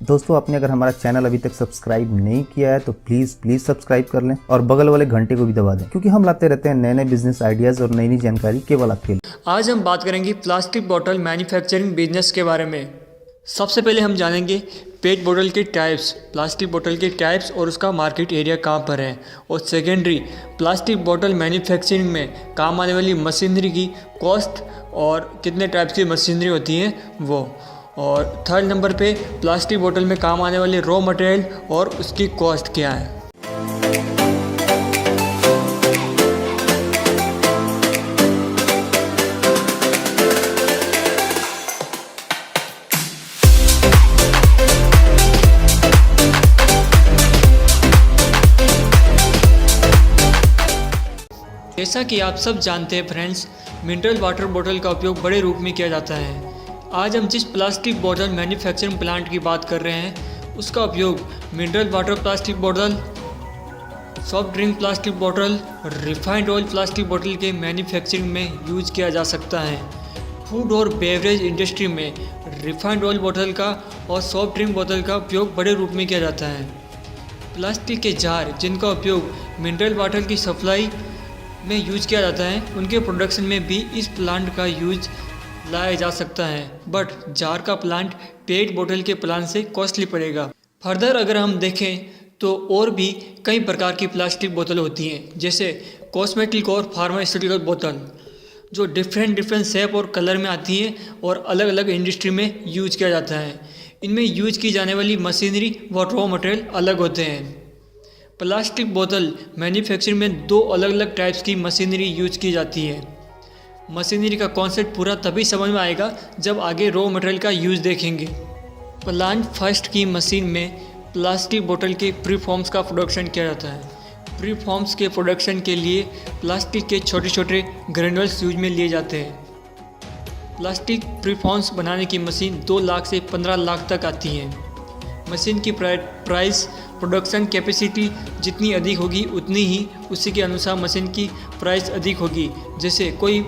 दोस्तों आपने अगर हमारा चैनल अभी तक सब्सक्राइब नहीं किया है तो प्लीज सब्सक्राइब कर लें और बगल वाले घंटे को भी दबा दें, क्योंकि हम लाते रहते हैं नए नए बिजनेस आइडियाज और नई नई जानकारी केवल आपके लिए। आज हम बात करेंगे प्लास्टिक बोतल मैन्युफैक्चरिंग बिजनेस के बारे में। सबसे पहले हम जानेंगे पेट बोतल के टाइप्स, प्लास्टिक बोतल के टाइप्स और उसका मार्केट एरिया कहाँ पर है। और सेकेंडरी, प्लास्टिक बोतल मैन्युफैक्चरिंग में काम आने वाली मशीनरी की कॉस्ट और कितने टाइप्स की मशीनरी होती है वो। और थर्ड नंबर पे प्लास्टिक बोतल में काम आने वाले रॉ मटेरियल और उसकी कॉस्ट क्या है। जैसा कि आप सब जानते हैं फ्रेंड्स, मिनरल वाटर बोतल का उपयोग बड़े रूप में किया जाता है। आज हम जिस प्लास्टिक बोतल मैन्युफैक्चरिंग प्लांट की बात कर रहे हैं उसका उपयोग मिनरल वाटर प्लास्टिक बोतल, सॉफ्ट ड्रिंक प्लास्टिक बोतल, रिफाइंड ऑयल प्लास्टिक बोतल के मैन्युफैक्चरिंग में यूज किया जा सकता है। फूड और बेवरेज इंडस्ट्री में रिफाइंड ऑयल बोतल का और सॉफ्ट ड्रिंक बोतल का उपयोग बड़े रूप में किया जाता है। प्लास्टिक के जार जिनका उपयोग मिनरल वाटर की सप्लाई में यूज किया जाता है, उनके प्रोडक्शन में भी इस प्लांट का यूज लाया जा सकता है, बट जार का प्लांट पेट बोतल के प्लांट से कॉस्टली पड़ेगा। फर्दर अगर हम देखें तो और भी कई प्रकार की प्लास्टिक बोतल होती हैं, जैसे कॉस्मेटिक और फार्मास्यूटिकल बोतल, जो डिफरेंट शेप और कलर में आती हैं और अलग अलग इंडस्ट्री में यूज किया जाता है। इनमें यूज की जाने वाली मशीनरी व रॉ मटेरियल अलग होते हैं। प्लास्टिक बोतल मैन्युफैक्चरिंग में दो अलग अलग टाइप्स की मशीनरी यूज की जाती है। मशीनरी का कॉन्सेप्ट पूरा तभी समझ में आएगा जब आगे रॉ मटेरियल का यूज देखेंगे। प्लांट फर्स्ट की मशीन में प्लास्टिक बोतल के प्रीफॉर्म्स का प्रोडक्शन किया जाता है। प्रीफॉर्म्स के प्रोडक्शन के लिए प्लास्टिक के छोटे छोटे ग्रेन्यूल्स यूज में लिए जाते हैं। प्लास्टिक प्रीफॉर्म्स बनाने की मशीन 2 लाख से 15 लाख तक आती है। मशीन की प्राइस, प्रोडक्शन कैपेसिटी जितनी अधिक होगी उतनी ही उसी के अनुसार मशीन की प्राइस अधिक होगी। जैसे कोई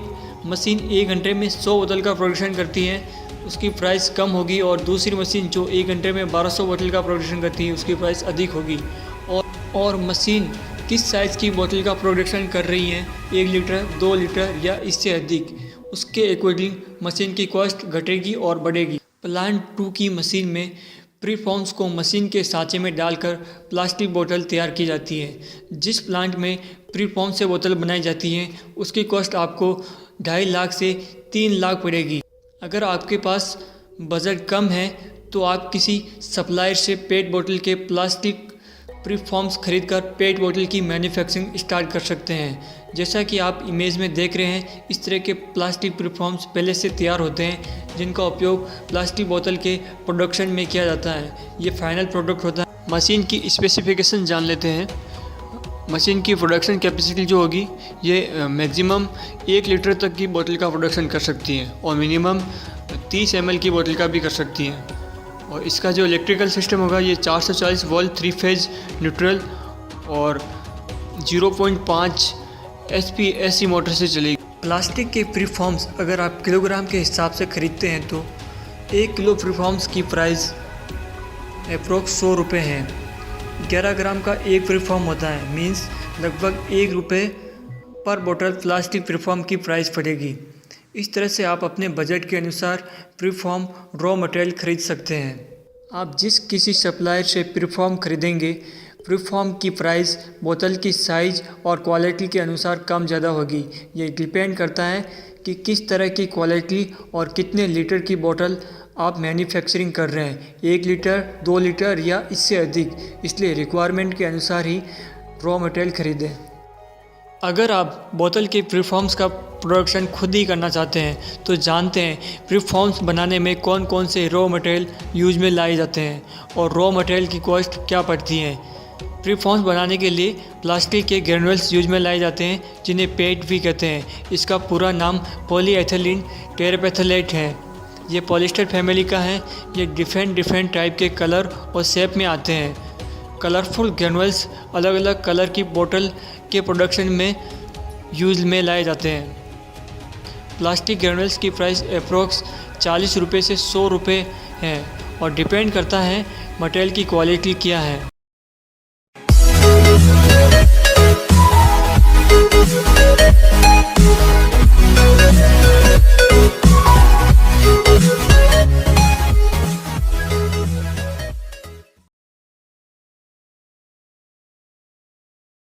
मशीन 1 घंटे में 100 बोतल का प्रोडक्शन करती है, उसकी प्राइस कम होगी, और दूसरी मशीन जो 1 घंटे में 1200 बोतल का प्रोडक्शन करती है उसकी प्राइस अधिक होगी। और मशीन किस साइज़ की बोतल का प्रोडक्शन कर रही है, 1 लीटर, 2 लीटर या इससे अधिक, उसके अकॉर्डिंग मशीन की कॉस्ट घटेगी और बढ़ेगी। प्लांट 2 की मशीन में प्रीफॉर्म्स को मशीन के सांचे में डालकर प्लास्टिक बोतल तैयार की जाती है। जिस प्लांट में प्रीफॉर्म से बोतल बनाई जाती है उसकी कॉस्ट आपको 2.5 लाख से 3 लाख पड़ेगी। अगर आपके पास बजट कम है तो आप किसी सप्लायर से पेट बोतल के प्लास्टिक प्रीफॉर्म्स खरीदकर पेट बोतल की मैन्युफैक्चरिंग स्टार्ट कर सकते हैं। जैसा कि आप इमेज में देख रहे हैं, इस तरह के प्लास्टिक प्रीफॉर्म्स पहले से तैयार होते हैं जिनका उपयोग प्लास्टिक बोतल के प्रोडक्शन में किया जाता है। ये फाइनल प्रोडक्ट होता है। मशीन की स्पेसिफिकेशन जान लेते हैं। मशीन की प्रोडक्शन कैपेसिटी जो होगी ये मैक्सिमम 1 लीटर तक की बोतल का प्रोडक्शन कर सकती है और मिनिमम 30 ml की बोतल का भी कर सकती है। और इसका जो इलेक्ट्रिकल सिस्टम होगा ये 440 वोल्ट 3 फेज न्यूट्रल और 0.5 HP AC मोटर से चलेगी। प्लास्टिक के प्रीफॉर्म्स अगर आप किलोग्राम के हिसाब से ख़रीदते हैं तो 1 किलो प्रीफॉर्म्स की प्राइस अप्रोक्स 100 रुपये है। 11 ग्राम का एक प्रीफॉर्म होता है, मीन्स लगभग 1 रुपये पर बोतल प्लास्टिक प्रीफॉर्म की प्राइस पड़ेगी। इस तरह से आप अपने बजट के अनुसार प्रीफॉर्म रॉ मटेरियल खरीद सकते हैं। आप जिस किसी सप्लायर से प्रीफॉर्म खरीदेंगे, प्रीफॉर्म की प्राइस बोतल की साइज़ और क्वालिटी के अनुसार कम ज़्यादा होगी। ये डिपेंड करता है कि किस तरह की क्वालिटी और कितने लीटर की बोतल आप मैन्युफैक्चरिंग कर रहे हैं, 1 लीटर, 2 लीटर या इससे अधिक। इसलिए रिक्वायरमेंट के अनुसार ही रॉ मटेरियल खरीदें। अगर आप बोतल के प्रीफॉर्म्स का प्रोडक्शन खुद ही करना चाहते हैं तो जानते हैं प्रीफॉर्म्स बनाने में कौन कौन से रॉ मटेरियल यूज में लाए जाते हैं और रॉ मटेरियल की कॉस्ट क्या पड़ती है। प्रीफॉर्म्स बनाने के लिए प्लास्टिक के ग्रेन्यूल्स यूज में लाए जाते हैं जिन्हें पेट भी कहते हैं। इसका पूरा नाम पॉलीएथिलीन टेरापेथलेट है। ये पॉलिस्टर फैमिली का है। ये डिफरेंट टाइप के कलर और शेप में आते हैं। कलरफुल ग्रेन्यूल्स अलग अलग कलर की बोतल के प्रोडक्शन में यूज में लाए जाते हैं। प्लास्टिक ग्रेन्यूल्स की प्राइस अप्रोक्स 40 रुपये से 100 रुपये है और डिपेंड करता है मटेरियल की क्वालिटी क्या है।